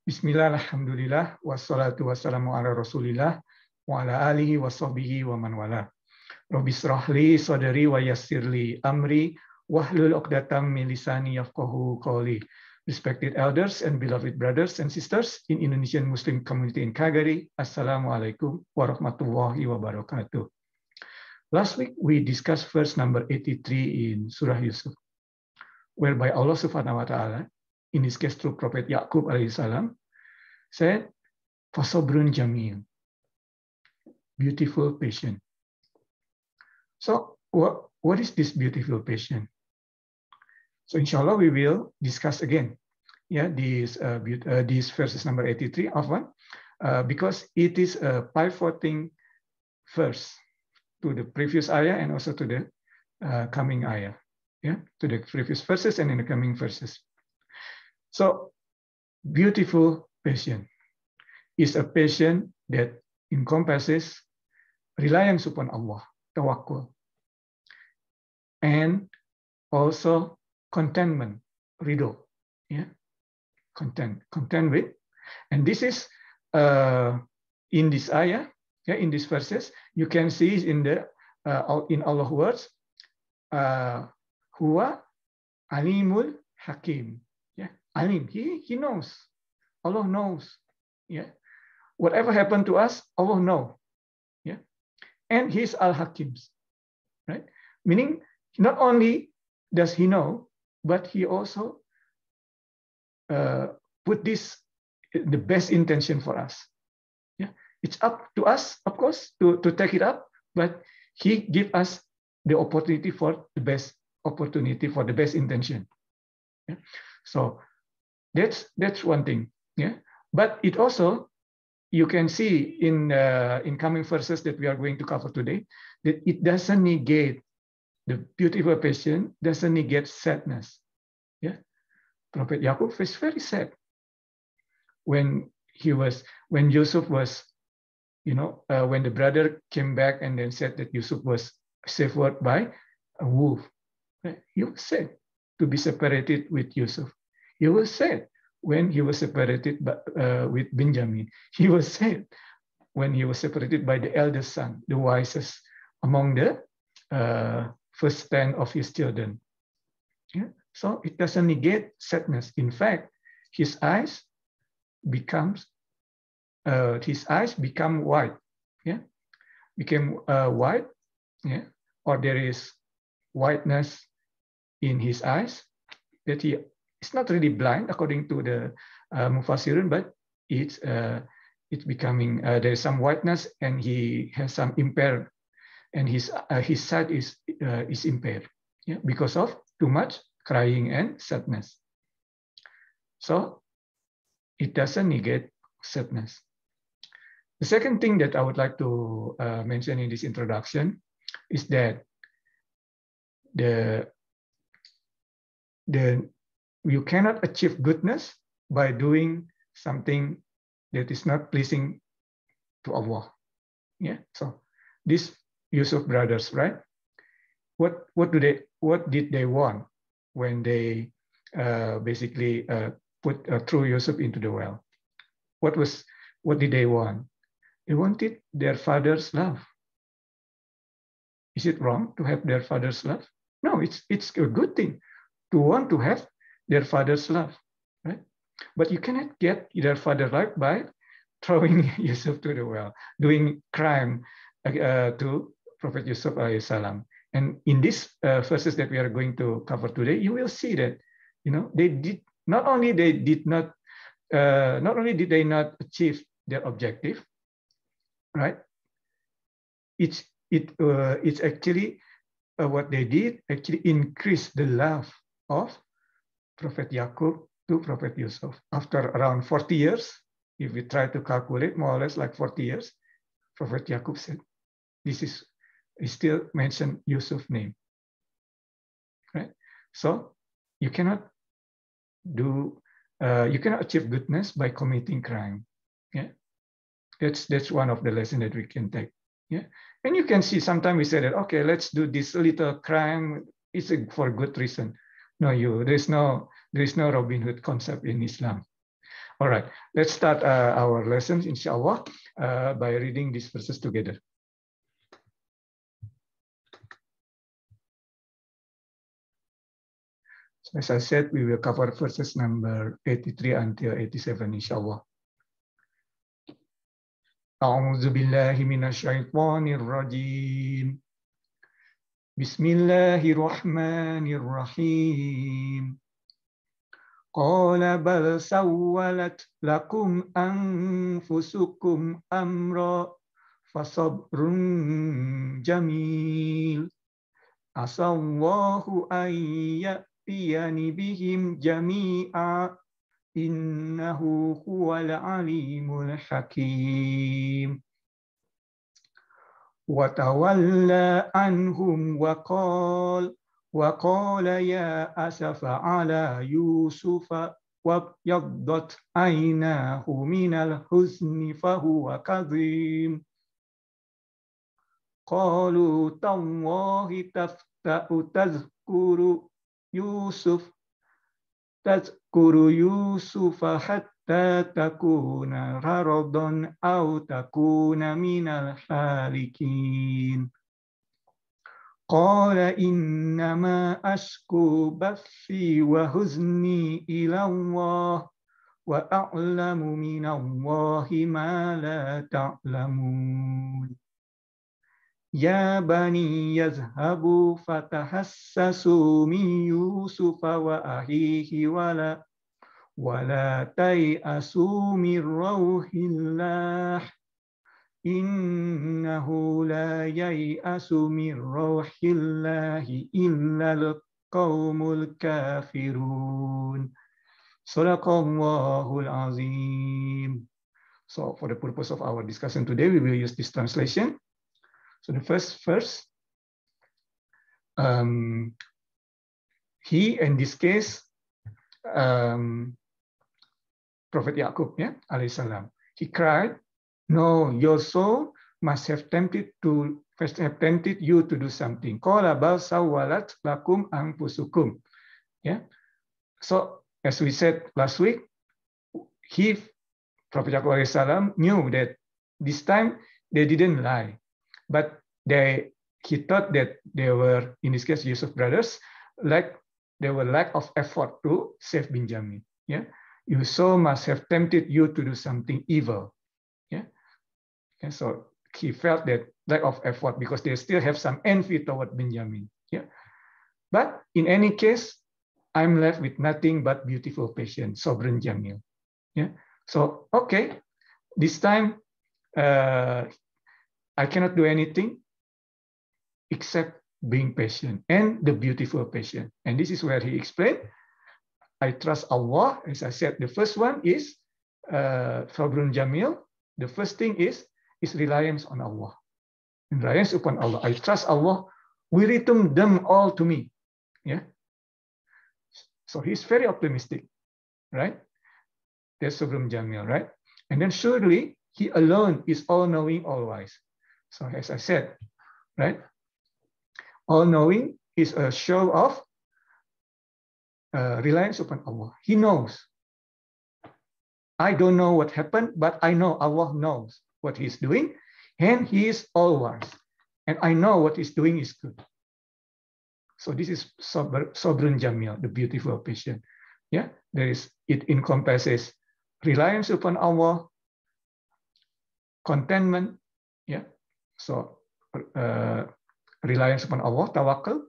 Bismillah, alhamdulillah, wassalatu wassalamu ala rasulillah, wa ala alihi wa sahbihi wa man wala. Rabbi srahli sadri wa yassirli amri, wahlul uqdatam min lisani yafqahu qawli. Respected elders and beloved brothers and sisters in Indonesian Muslim community in Calgary, Assalamualaikum warahmatullahi wabarakatuh. Last week, we discussed verse number 83 in Surah Yusuf, whereby Allah subhanahu wa ta'ala, in this case through Prophet Yaqub alayhi salam, said, Fasabrun jamil, beautiful patient. So what is this beautiful patient? So inshallah we will discuss again, these verses number 83 of one, because it is a pivoting verse to the previous ayah and also to the coming ayah, to the previous verses and in the coming verses. So beautiful patient is a patient that encompasses reliance upon Allah, tawakkul, and also contentment, ridho, content with. And this is in this ayah, in these verses, you can see in Allah's words, huwa alimul hakim. Alim, he knows. Allah knows. Whatever happened to us, Allah knows. And he's al-hakim, right? Meaning, not only does he know, but he also put this the best intention for us. It's up to us, of course, to take it up, but he gives us the opportunity for the best intention. So that's one thing. But it also, you can see in coming verses that we are going to cover today, that it doesn't negate the beautiful patient, doesn't negate sadness. Prophet Yaqub was very sad when Yusuf was, when the brother came back and then said that Yusuf was saved by a wolf. He was sad to be separated with Yusuf. He was sad when he was separated with Benjamin. He was sad when he was separated by the eldest son, the wisest among the first 10 of his children. So it doesn't negate sadness. In fact, his eyes become white. Became white. Or there is whiteness in his eyes that he is not really blind according to the Mufassirun, but it's becoming there is some whiteness and he has some impaired, and his sight is impaired because of too much crying and sadness. So it doesn't negate sadness. The second thing that I would like to mention in this introduction is that you cannot achieve goodness by doing something that is not pleasing to Allah. So these Yusuf brothers, right? What did they want when they basically threw Yusuf into the well? What did they want? They wanted their father's love. Is it wrong to have their father's love? No, it's a good thing to want to have their father's love, right? But you cannot get their father's love by throwing Yusuf to the well, doing crime to Prophet Yusuf alayhi salam. And in these verses that we are going to cover today, you will see that they did not only did they not achieve their objective, right? It's actually what they did actually increased the love of Prophet Yaqub to Prophet Yusuf. After around 40 years, if we try to calculate more or less like 40 years, Prophet Yaqub said, he still mentioned Yusuf's name, right? So you cannot achieve goodness by committing crime. That's one of the lessons that we can take. And you can see sometimes we say that, okay, let's do this little crime. It's for good reason. No, there is no Robin Hood concept in Islam. All right, let's start our lessons, inshallah, by reading these verses together. So as I said, we will cover verses number 83 until 87, inshallah. أعوذ بالله من الشيطان الرجيم. بسم الله الرحمن الرحيم. قال بل سولت لكم أنفسكم أمرا فصبر جميل عسى الله أن يأتيني بهم جميعا إنه هو العليم الحكيم وتولى عنهم وقال يا أسف على يوسف وابيضت عيناه من الحزن فهو كظيم قالوا تالله تفتأ تذكر يوسف حتى تكون حرضا أو تكون من الهالكين قال إنما أشكو بثي وحزني إلى الله وأعلم من الله ما لا تعلمون يا بني يذهبوا فتحسسوا من يوسف وأخيه ولا تيأسوا من روح الله إنه لا ييأس من روح الله إلا القوم الكافرون صدق الله العظيم. So for the purpose of our discussion today, we will use this translation. So the first verse, he, in this case, Prophet Yaqub, yeah, alayhi salam, he cried, no, your soul must have tempted you to do something. Qala bal sawwalat lakum anfusukum. Yeah. So as we said last week, Prophet Yaqub alayhi salam knew that this time they didn't lie, but he thought that they were, in this case, Yusuf brothers, they were lack of effort to save Benjamin. Yeah. Your soul must have tempted you to do something evil. Yeah. And so he felt that lack of effort because they still have some envy toward Benjamin. Yeah. But in any case, I'm left with nothing but beautiful patience, Sovereign Jamil. Yeah. So, okay, this time I cannot do anything except being patient and the beautiful patient. And this is where he explained, I trust Allah. As I said, the first one is Sabrun Jamil. The first thing is reliance on Allah. And reliance upon Allah. I trust Allah. We return them all to me. Yeah. So he's very optimistic, right? That's Sabrun Jamil, right? And then surely he alone is all-knowing, all-wise. So as I said, right? All-knowing is a show of reliance upon Allah. He knows. I don't know what happened, but I know Allah knows what he's doing, and he is all-wise. And I know what he's doing is good. So this is Sabrun Jamil, the beautiful patient. Yeah, it encompasses reliance upon Allah, contentment, yeah. So reliance upon Allah, tawakkul,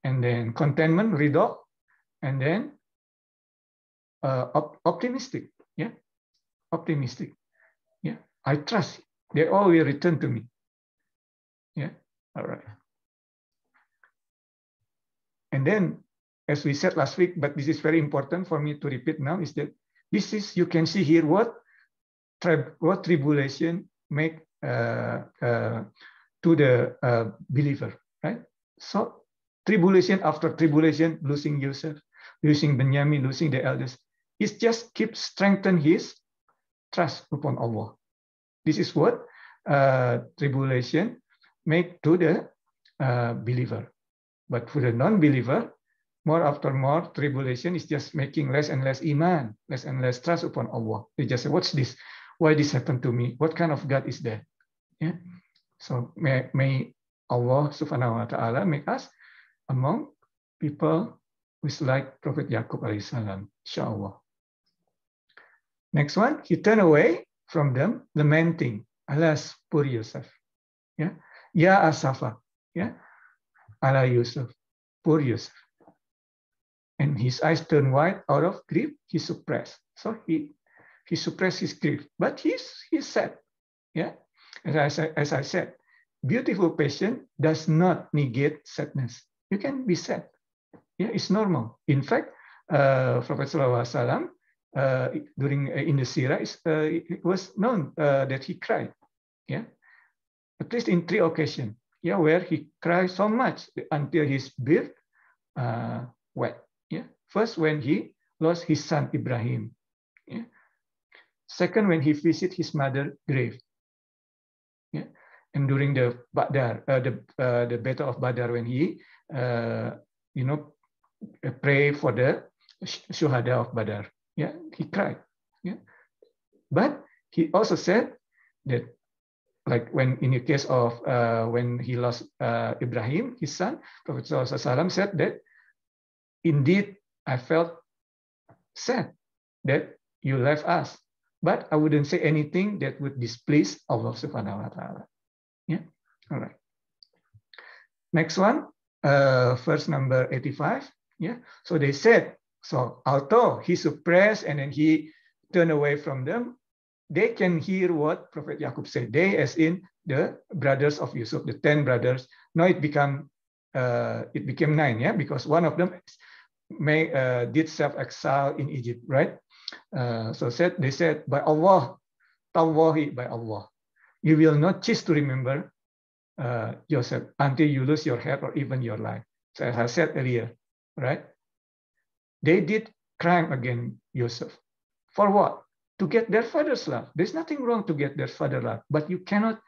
and then contentment, ridha, and then optimistic, yeah, optimistic, yeah. I trust they all will return to me, yeah. All right. And then, as we said last week, but this is very important for me to repeat now, is that this is, you can see here what tribulation make to the believer, right? So tribulation after tribulation, losing Yusuf, losing Benjamin, losing the elders, it just keeps strengthen his trust upon Allah. This is what tribulation make to the believer. But for the non-believer, more after more tribulation is just making less and less iman, less and less trust upon Allah. They just say, what's this? Why this happened to me? What kind of God is that? Yeah. So may Allah subhanahu wa ta'ala make us among people who's like Prophet Yaqub alayhi salam, insyaAllah. Next one, he turned away from them, lamenting, alas, poor Yusuf. Yeah. Ya asafa. Yeah. Ala Yusuf, poor Yusuf. And his eyes turned white out of grief, he suppressed. So he suppressed his grief, but he's sad. Yeah. As I said, beautiful passion does not negate sadness. You can be sad. Yeah, it's normal. In fact, Prophet Sallallahu Alaihi Wasallam during in the Sirah, it was known that he cried. Yeah, at least in 3 occasions. Yeah, where he cried so much until his beard wet. Yeah, first when he lost his son Ibrahim. Yeah, second when he visited his mother's grave. Yeah, and during the Badr, the battle of Badr, when he pray for the shuhada of Badr. Yeah, he cried. Yeah, but he also said that, like when in the case of when he lost Ibrahim, his son, Prophet ﷺ said that, indeed I felt sad that you left us, but I wouldn't say anything that would displease Allah Subhanahu wa Taala. Yeah, all right. Next one, verse number 85. Yeah, so they said, so although he suppressed and then he turned away from them, they can hear what Prophet Yaqub said. They, as in the brothers of Yusuf, the 10 brothers. Now it became 9, yeah, because one of them did self-exile in Egypt, right? They said, by Allah, Tawahi, by Allah, you will not cease to remember Joseph until you lose your head or even your life. So as I said earlier, right? They did crime against Joseph. For what? To get their father's love. There's nothing wrong to get their father's love, but you cannot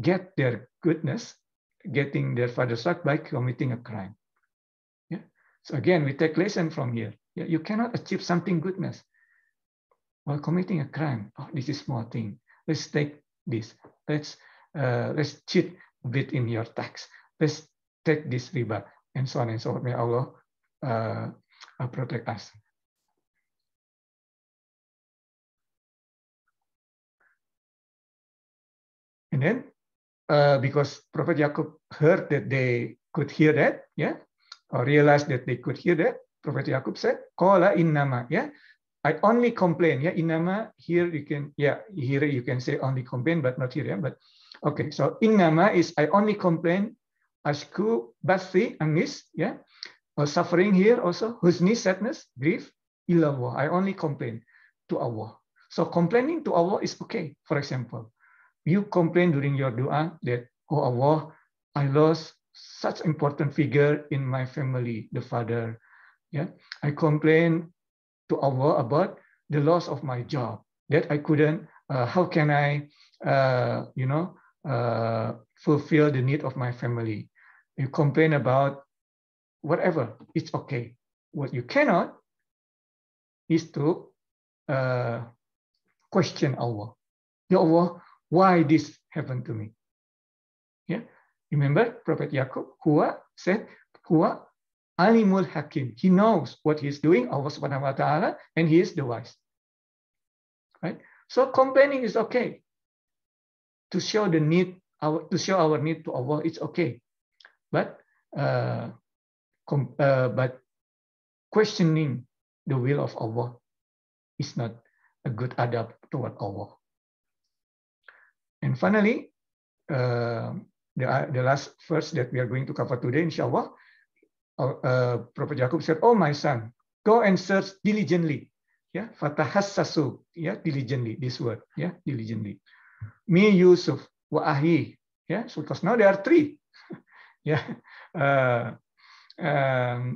get their goodness, getting their father's love by committing a crime. Yeah. So again, we take lesson from here. Yeah, you cannot achieve something goodness while committing a crime. Oh, this is small thing. Let's take this. Let's cheat a bit in your tax. Let's take this riba, and so on and so on. May Allah protect us. And then, because Prophet Yaqub heard that they could hear that, yeah, or realized that they could hear that, Prophet Yaqub said, "Qala innama," yeah, I only complain, yeah, innama, here you can, yeah, here you can say only complain, but not here, yeah, but okay, so innama is I only complain, ashku bathi, angis, yeah, or suffering here also, huzni, sadness, grief, ilallah, I only complain to Allah. So complaining to Allah is okay. For example, you complain during your dua that, oh Allah, I lost such important figure in my family, the father. Yeah, I complain to Allah about the loss of my job, that I couldn't. How can I, fulfill the need of my family? You complain about whatever. It's okay. What you cannot is to question Allah. Ya Allah, why this happened to me? Yeah, remember Prophet Yaqub, Huwa said, Huwa alimul hakim. He knows what he's doing, Allah subhanahu wa ta'ala, and he is the wise. Right? So complaining is okay. To show the need, to show our need to Allah, it's okay. But questioning the will of Allah is not a good adab toward Allah. And finally, the last verse that we are going to cover today, inshallah, Prophet Yaqub said, "Oh my son, go and search diligently." Yeah, fatahassasu. Yeah, diligently. This word. Yeah, diligently. Mi Yusuf wa ahi. Yeah, so because now there are 3. Yeah,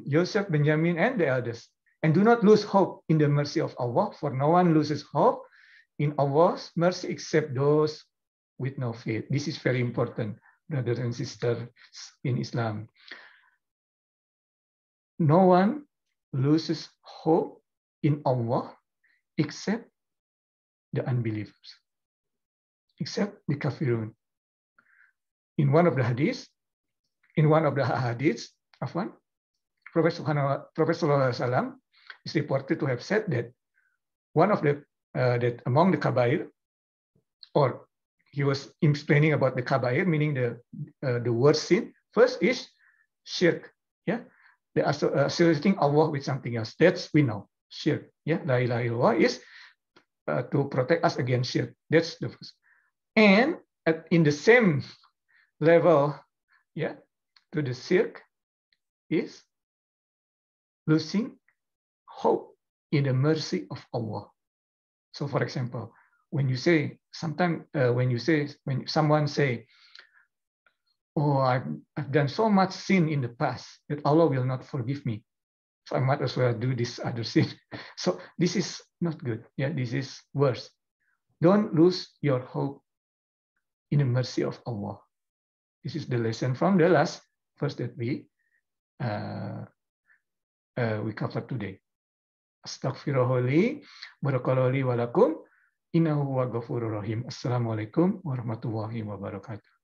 Joseph, Benjamin, and the others. And do not lose hope in the mercy of Allah, for no one loses hope in Allah's mercy except those with no faith. This is very important, brothers and sisters in Islam. no one loses hope in Allah except the unbelievers, except the kafirun. In one of the hadiths, Prophet Sallallahu Alaihi Wasallam is reported to have said that one of the that among the kabair, or he was explaining about the kabair, meaning the worst sin. First is shirk, yeah, the associating Allah with something else. That's we know, shirk, yeah. La ilaha illallah is to protect us against shirk. That's the first. And in the same level, yeah, to the shirk is losing hope in the mercy of Allah. So, for example, when someone say, "Oh, I've done so much sin in the past that Allah will not forgive me, so I might as well do this other sin." So this is not good. Yeah, this is worse. Don't lose your hope in the mercy of Allah. This is the lesson from the last verse that we covered today. Astaghfirullahaladzim, barakallahu li wa lakum, innahu huwal ghafurur rahim. Assalamualaikum warahmatullahi wabarakatuh.